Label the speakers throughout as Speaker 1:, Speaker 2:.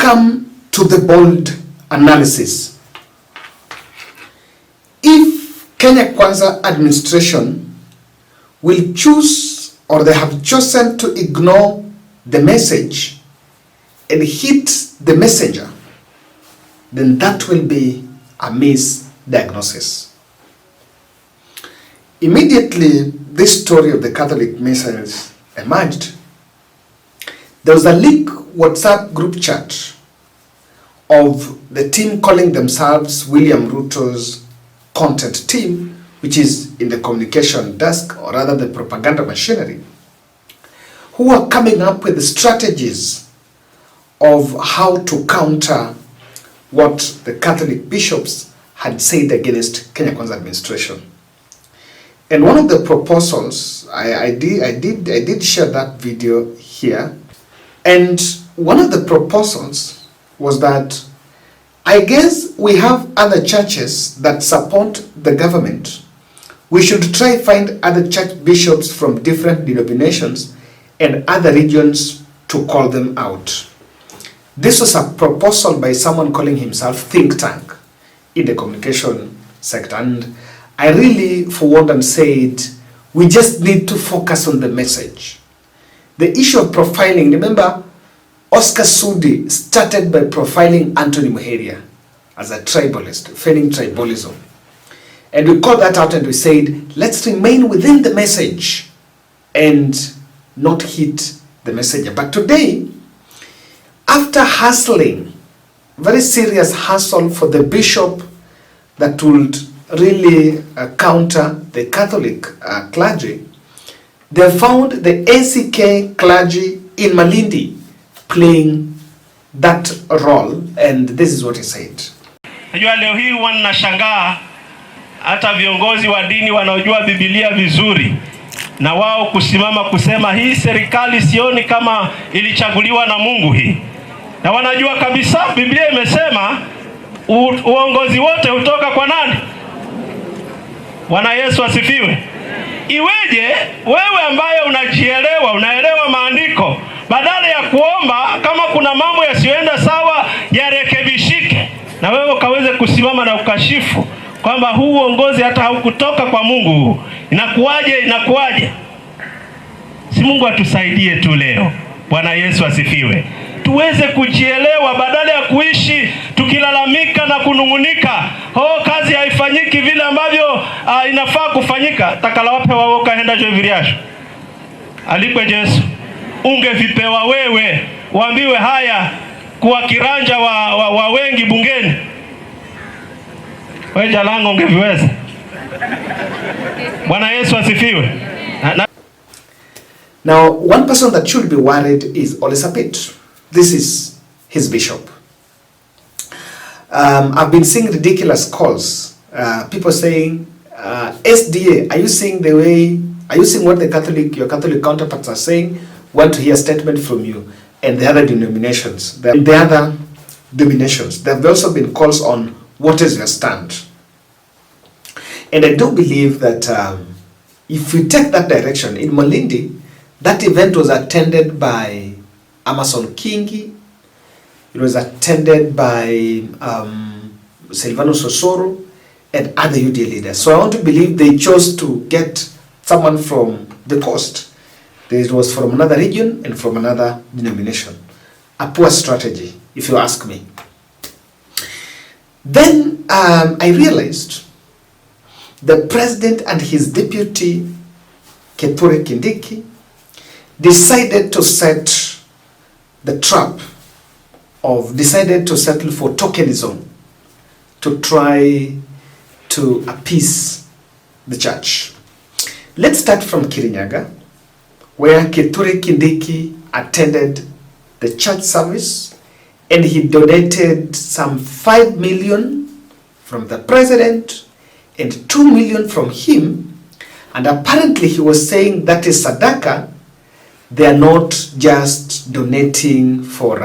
Speaker 1: come to the bold analysis. If Kenya Kwanza administration will choose, or they have chosen to ignore the message and hit the messenger, then that will be a misdiagnosis. Immediately, this story of the Catholic missiles emerged. There was a leaked WhatsApp group chat of the team calling themselves William Ruto's content team, which is in the communication desk, or rather the propaganda machinery, who are coming up with the strategies of how to counter what the Catholic bishops had said against Kenya Kwanza administration. And one of the proposals, I did share that video here, and one of the proposals was that I guess we have other churches that support the government. We should try find other church bishops from different denominations and other regions to call them out. This was a proposal by someone calling himself think tank in the communication sector. And I really, for one, said, we just need to focus on the message. The issue of profiling, remember, Oscar Sudi started by profiling Anthony Muheria as a tribalist, feigning tribalism. And we called that out and we said, let's remain within the message and not hit the messenger. But today, after hustling, very serious hustle for the bishop that would really counter the Catholic clergy, they found the ACK clergy in Malindi playing that role, and this is what he said.
Speaker 2: Najua leo hii wanashangaa hata viongozi wa dini wanaojua Biblia vizuri na wao kusimama kusema hii serikali sioni kama ilichaguliwa na Mungu hii. Na wanajua kabisa Biblia imesema uongozi wote hutoka kwa nani? Bwana Yesu asifiwe. Iweje wewe ambaye unajielewa, unaelewa maandiko, badala ya kuomba kama kuna mambo yasiyoenda sawa yarekebishike, na wewe ukaweze kusimama na ukashifu kwamba huu uongozi hata haukutoka kwa Mungu? Inakuwaje? Si Mungu atusaidie tu leo. Bwana Yesu asifiwe. Tuweze kujielewa badala ya kuishi tukilalamika na kunungunika. Kazi haifanyiki vile ambavyo inafaa kufanyika. Takala wape waoka henda jo viriasho. Alikwe Yesu. Ungevipewa wewe, waambiwe haya kuwa kiranja wa wengi bungeni. Wewe jalango ungeviweza. Bwana Yesu asifiwe.
Speaker 1: Now, one person that should be worried is Ole Sapit. This is his bishop. I've been seeing ridiculous calls. People saying, SDA, are you seeing what your Catholic counterparts are saying? Want to hear a statement from you. And the other denominations. There have also been calls on what is your stand. And I do believe that if we take that direction, in Malindi, that event was attended by Amason Kingi. It was attended by Silvano Sosoro and other UDA leaders. So I want to believe they chose to get someone from the coast. It was from another region and from another denomination. A poor strategy, if you ask me. Then I realized the president and his deputy, Kithure Kindiki, decided to set the trap decided to settle for tokenism to try to appease the church. Let's start from Kirinyaga, where Kithure Kindiki attended the church service and he donated some 5 million from the president and 2 million from him, and apparently he was saying that is sadaka. They are not just donating for,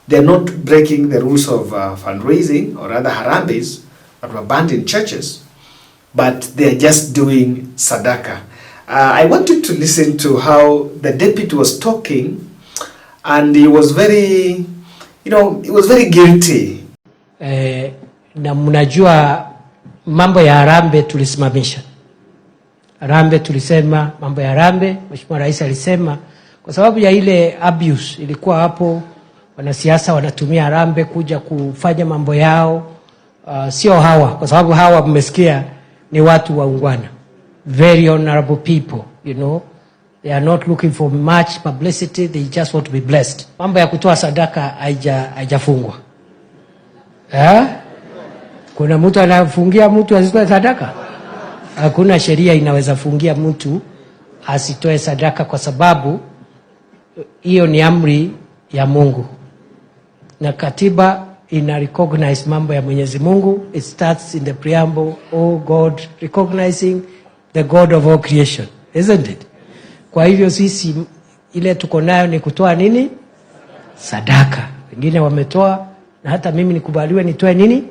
Speaker 1: they are not breaking the rules of fundraising or other harambes that were banned in churches, but they are just doing sadaka. I wanted to listen to how the deputy was talking, and he was very he was very guilty.
Speaker 3: Na mnajua mambo ya harambee tulisimamisha. Harambee tulisema mambo ya harambee, Mheshimiwa Rais alisema kwa sababu ya ile abuse ilikuwa hapo, wanasiasa wanatumia harambee kuja kufanya mambo yao. Sio hawa, kwa sababu hawa mmesikia ni watu waungwana, very honorable people, they are not looking for much publicity, they just want to be blessed. Mambo ya kutoa sadaka haijafungwa. Kuna mtu anafungia mtu asitoe sadaka? Hakuna sheria inaweza fungia mtu asitoe sadaka, kwa sababu hiyo ni amri ya Mungu. Na katiba ina recognize mambo ya Mwenyezi Mungu. It starts in the preamble, oh God, recognizing the God of all creation, isn't it? Kwa hivyo sisi ile tuko nayo ni kutoa nini? Sadaka. Wengine wametoa, na hata mimi nikubaliwe nitoe nini?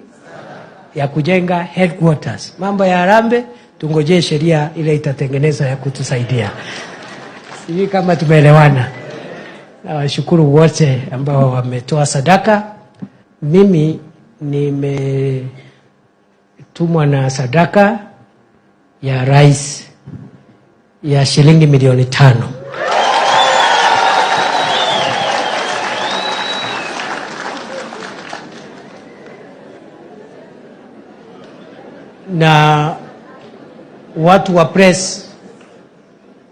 Speaker 3: Ya kujenga headquarters. Mambo ya harambee tungojee sheria ile itatengenezwa ya kutusaidia. Sisi kama tumeelewana. Na washukuru wote ambao wametoa sadaka. Mimi nimetumwa na sadaka ya rais ya shilingi milioni 5. Na watu wa press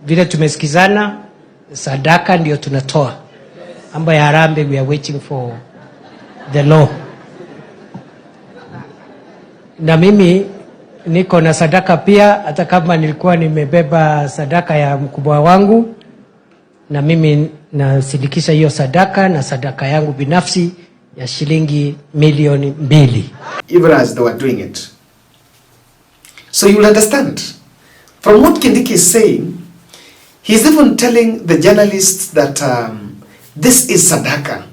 Speaker 3: vile tumesikizana, sadaka ndio tunatoa. Mambo ya harambee we are waiting for the law. Na mimi niko na sadaka pia, hata kama nilikuwa nimebeba sadaka ya mkubwa wangu, na mimi nasindikisha hiyo sadaka na sadaka yangu binafsi ya shilingi milioni 2.
Speaker 1: Even as they were doing it. So you will understand, from what Kindiki is saying, he's even telling the journalists that this is sadaka.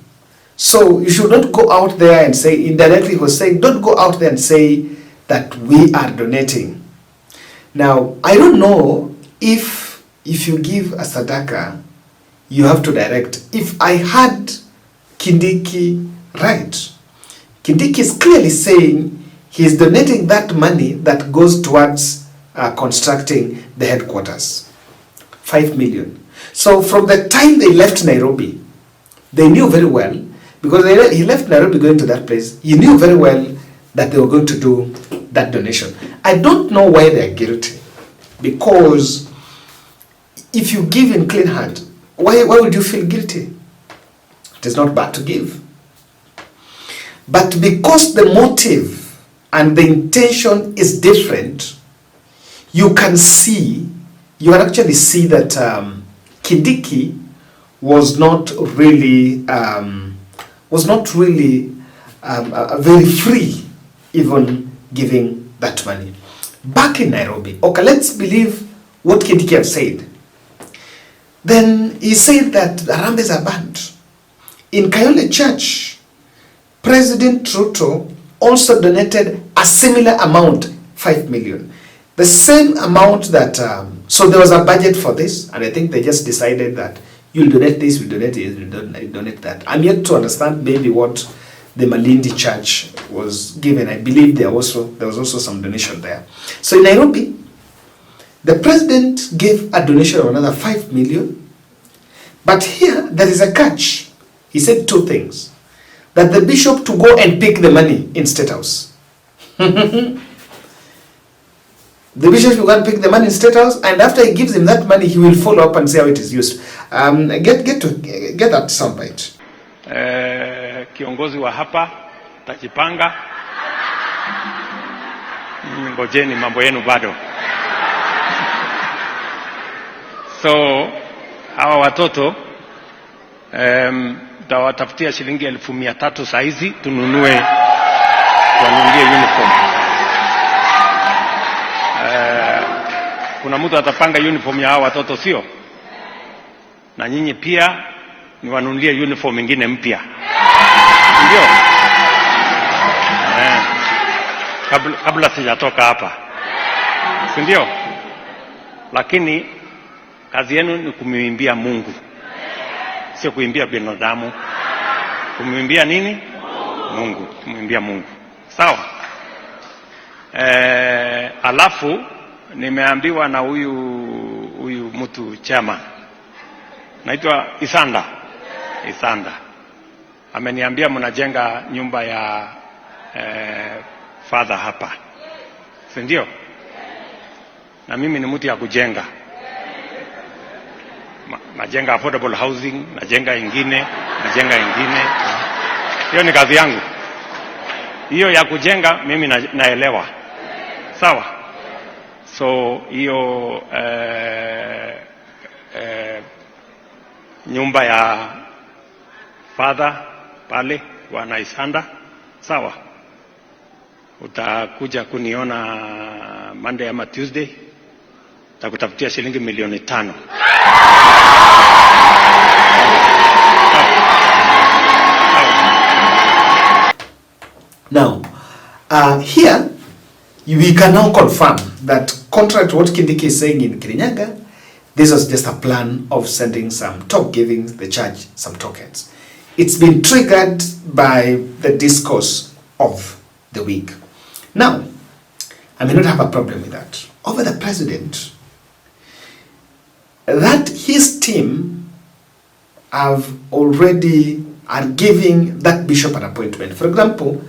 Speaker 1: So you should not go out there and say, indirectly he was saying, don't go out there and say that we are donating. Now, I don't know if you give a sadaka, you have to direct. If I had Kindiki right, Kindiki is clearly saying he's donating that money that goes towards constructing the headquarters. 5 million. So from the time they left Nairobi, they knew very well, because he left Nairobi going to that place, he knew very well that they were going to do that donation. I don't know why they're guilty, because if you give in clean hand, why would you feel guilty? It is not bad to give. But because the motive and the intention is different, you can actually see that Kindiki was not really very free even giving that money. Back in Nairobi, okay, let's believe what Kindiki have said. Then he said that the Harambes are banned. In Kayole Church, President Ruto also donated a similar amount, 5 million. The same amount that, so there was a budget for this, and I think they just decided that you'll donate this, we'll donate this, we'll donate that. I'm yet to understand maybe what the Malindi Church was given. I believe there was also some donation there. So in Nairobi, the president gave a donation of another 5 million, but here there is a catch. He said 2 things. That the bishop to go and pick the money in State House. The bishop will go and pick the money in State House, and after he gives him that money, he will follow up and see how it is used. Get that soundbite.
Speaker 4: Kiongozi wa hapa tajipanga, ngojeni mambo yenu bado. So hawa watoto tawatafutia shilingi 1,300 saizi tununulie uniform. Kuna mtu atapanga uniform ya hawa watoto sio? Na nyinyi pia niwanunulie uniform nyingine mpya. Ndio? Kabla sijatoka hapa. Si ndio? Lakini kazi yenu ni kumwimbia Mungu, sio kuimbia binadamu. Kumwimbia nini? Mungu. Kumwimbia Mungu. Sawa? Alafu nimeambiwa na huyu mtu chama. Naitwa Isanda. Ameniambia mnajenga nyumba ya father hapa. Si ndio? Na mimi ni mtu ya kujenga. Najenga affordable housing, najenga ingine. Hiyo ni kazi yangu. Hiyo ya kujenga mimi naelewa. Sawa? So hiyo nyumba ya father pale Bwana Isanda, sawa? Utakuja kuniona Monday ama Tuesday, takutafutia shilingi milioni 5.
Speaker 1: Now, here we can now confirm that contrary to what Kindiki is saying in Kirinyaga, this was just a plan of sending some giving the church some tokens. It's been triggered by the discourse of the week. Now, I may not have a problem with that. Over the president, that his team are giving that bishop an appointment. For example,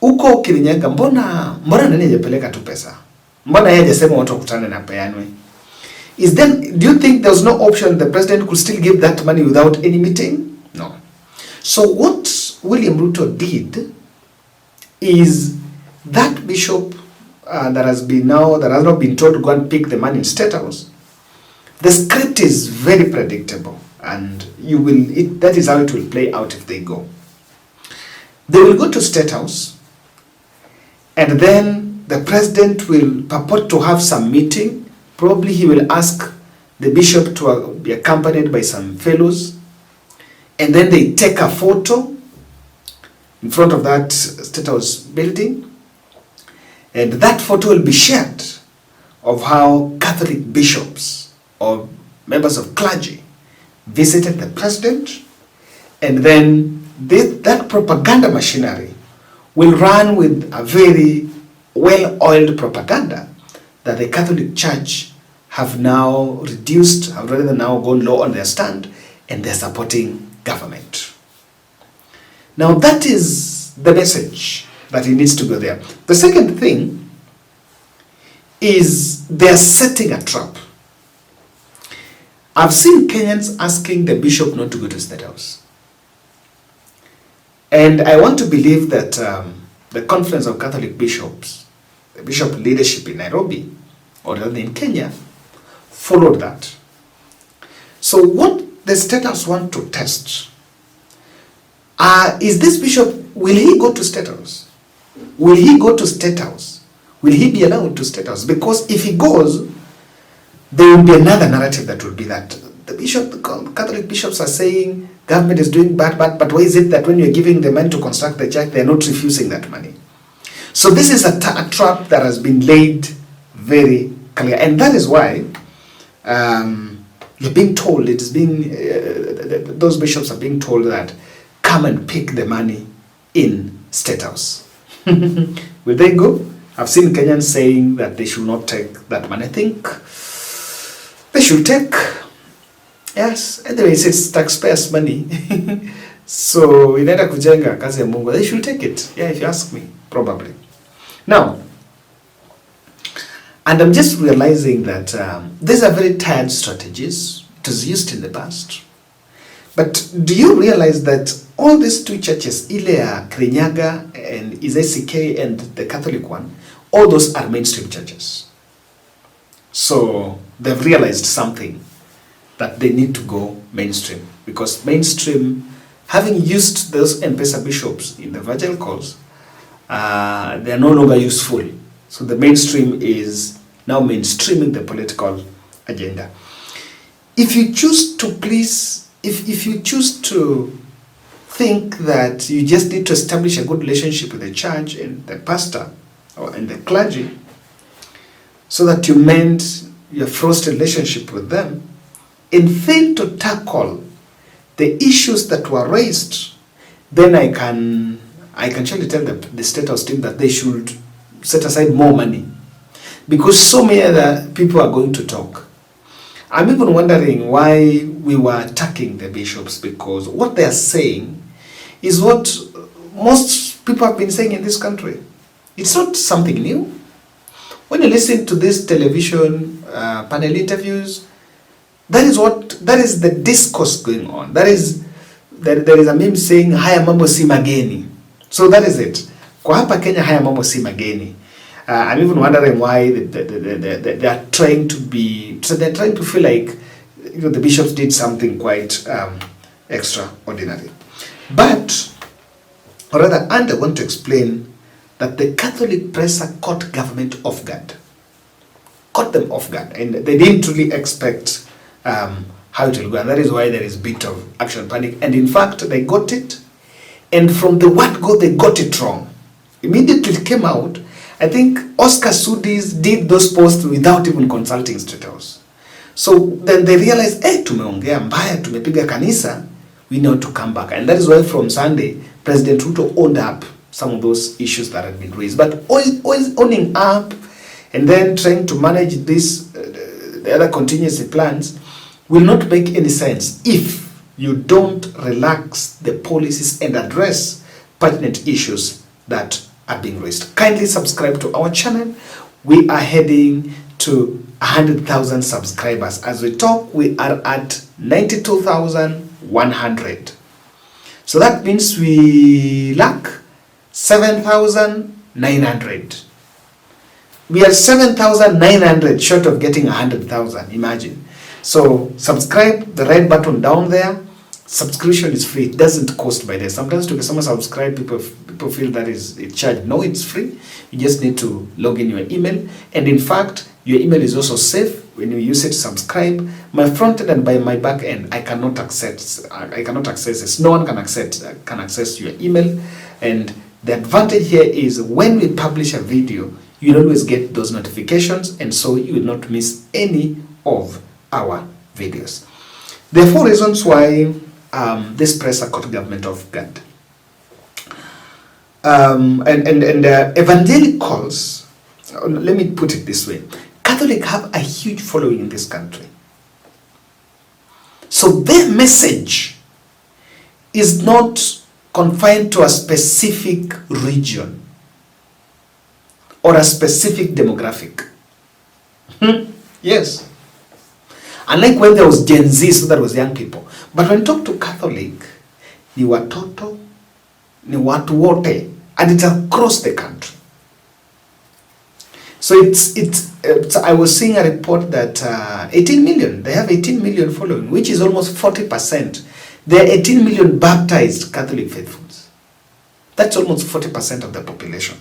Speaker 1: uko Kirinyaga, mbona nani hajapeleka tu pesa? Mbona yeye hajasema watu wakutane na peanwe? Do you think there's no option the president could still give that money without any meeting? No. So what William Ruto did is that bishop that has not been told to go and pick the money in State House. The script is very predictable, and that is how it will play out if they go. They will go to State House, and then the president will purport to have some meeting. Probably he will ask the bishop to be accompanied by some fellows, and then they take a photo in front of that State House building, and that photo will be shared of how Catholic bishops or members of clergy visited the president, and then that propaganda machinery will run with a very well-oiled propaganda that the Catholic Church have now gone low on their stand, and they're supporting government. Now that is the message that it needs to go there. The second thing is they're setting a trap. I've seen Kenyans asking the bishop not to go to State House. And I want to believe that the Conference of Catholic Bishops, the bishop leadership in Nairobi, or rather in Kenya, followed that. So what the State House want to test is this bishop, will he go to State House? Will he go to State House? Will he be allowed to State House? Because if he goes, there will be another narrative that will be that the Catholic bishops are saying government is doing bad, but why is it that when you're giving the money to construct the church, they're not refusing that money? So this is a trap that has been laid very clear, and that is why you're being told, those bishops are being told that come and pick the money in State House. Will they go? I've seen Kenyans saying that they should not take that money. I think they should take, yes, anyways, it's taxpayers' money. So inaenda kujenga kazi ya Mungu. They should take it. Yeah, if you ask me, probably. Now, and I'm just realizing that these are very tired strategies. It was used in the past. But do you realize that all these two churches, Ilea, Kirinyaga, and ICK, and the Catholic one, all those are mainstream churches. So they've realized something, that they need to go mainstream. Because mainstream, having used those M-Pesa bishops in the evangelicals, they are no longer useful. So the mainstream is now mainstreaming the political agenda. If you choose to please, if you choose to think that you just need to establish a good relationship with the church and the pastor and the clergy so that you mend your frosted relationship with them and fail to tackle the issues that were raised then I can surely tell the State House team that they should set aside more money, because so many other people are going to talk. I'm even wondering why we were attacking the bishops, because what they are saying is what most people have been saying in this country. It's not something new. When you listen to these television panel interviews, that is the discourse going on. There is a meme saying haya mambo si mageni. So that is it. Kwa hapa Kenya haya mambo si mageni. I'm even wondering why they are trying to be, so they're trying to feel like, you know, the bishops did something quite extraordinary. But, or rather, and I want to explain that the Catholic press caught government off guard. Caught them off guard. And they didn't really expect how it will go. And that is why there is a bit of action panic. And in fact, they got it. And from the word go, they got it wrong. Immediately it came out. I think Oscar Sudi did those posts without even consulting State House. So then they realized, tumeongea mbaya, tumepiga kanisa, we need to come back. And that is why from Sunday, President Ruto owned up some of those issues that had been raised. But always owning up and then trying to manage this, the other contingency plans, will not make any sense if you don't relax the policies and address pertinent issues that are being raised. Kindly subscribe to our channel. We are heading to 100,000 subscribers. As we talk, we are at 92,100. So that means we lack 7,900. We are 7,900 short of getting 100,000. Imagine. So subscribe, the red button down there. Subscription is free. It doesn't cost by the. Sometimes to get someone subscribe, people feel that it's charged. No, it's free. You just need to log in your email. And in fact, your email is also safe when you use it. Subscribe. My front end and by my back end, I cannot access this. No one can access your email. And the advantage here is when we publish a video, you'll always get those notifications, and so you will not miss any of our videos. There are 4 reasons why this press caught government off guard. Evangelicals, let me put it this way, Catholics have a huge following in this country. So their message is not confined to a specific region or a specific demographic. Yes. Unlike when there was Gen Z, so that was young people. But when you talk to Catholic, ni watoto, ni watu wote, and it's across the country. So I was seeing a report that 18 million, they have 18 million following, which is almost 40%. There are 18 million baptized Catholic faithfuls. That's almost 40% of the population.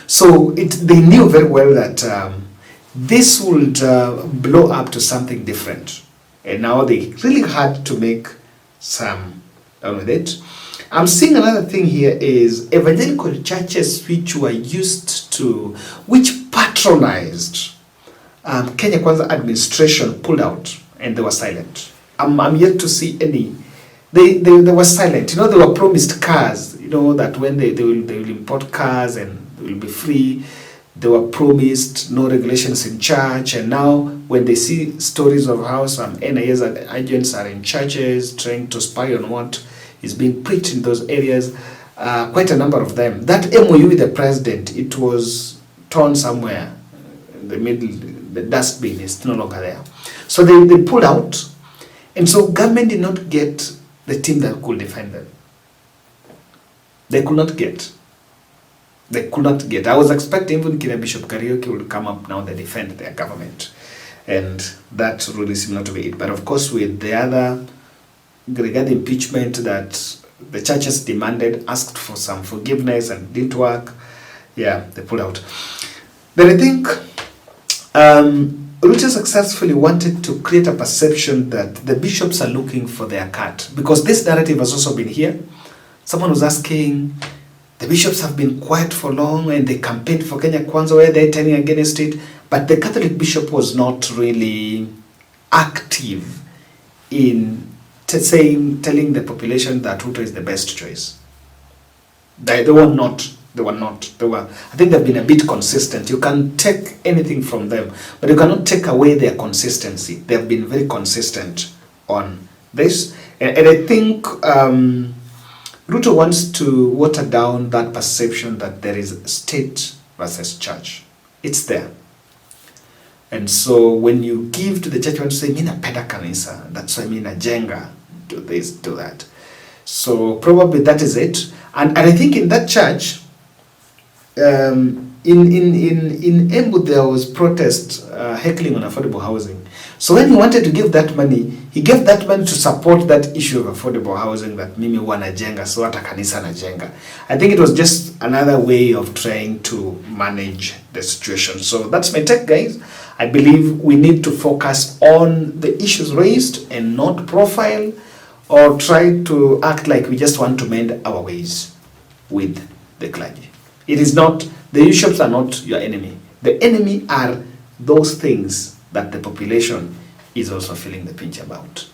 Speaker 1: So they knew very well that this would blow up to something different. And now they really had to make some done with it. I'm seeing another thing here is evangelical churches which patronized Kenya Kwanza administration pulled out and they were silent. I'm yet to see any. They were silent. You know, they were promised cars. You know that when they will import cars and they will be free. They were promised no regulations in church, and now when they see stories of how some NIS agents are in churches trying to spy on what is being preached in those areas, quite a number of them. That MOU with the president, it was torn somewhere in the middle, the dustbin is no longer there. So they pulled out, and so government did not get the team that could defend them. They could not get. I was expecting even Kina Bishop Karaoke would come up now, they defend their government. And that really seemed not to be it. But of course, with the other regarding impeachment that the churches demanded, asked for some forgiveness and didn't work, they pulled out. Then I think Ruto successfully wanted to create a perception that the bishops are looking for their cut. Because this narrative has also been here. Someone was asking, the bishops have been quiet for long and they campaigned for Kenya Kwanza where they're turning against it. But the Catholic bishop was not really active in telling the population that Ruto is the best choice. They were not. They were not. They were. I think they've been a bit consistent. You can take anything from them, but you cannot take away their consistency. They have been very consistent on this, and I think Ruto wants to water down that perception that there is state versus church. It's there. And so when you give to the church, you want to say, mina peda kanisa, that's why mina jenga, do this, do that. So probably that is it. And I think in that church, in Embu there was protest heckling on affordable housing. So when he wanted to give that money, he gave that money to support that issue of affordable housing that mimi wana jenga, so hata kanisa na jenga. I think it was just another way of trying to manage the situation. So that's my take, guys. I believe we need to focus on the issues raised and not profile or try to act like we just want to mend our ways with the clergy. It is not, the bishops are not your enemy. The enemy are those things that the population is also feeling the pinch about.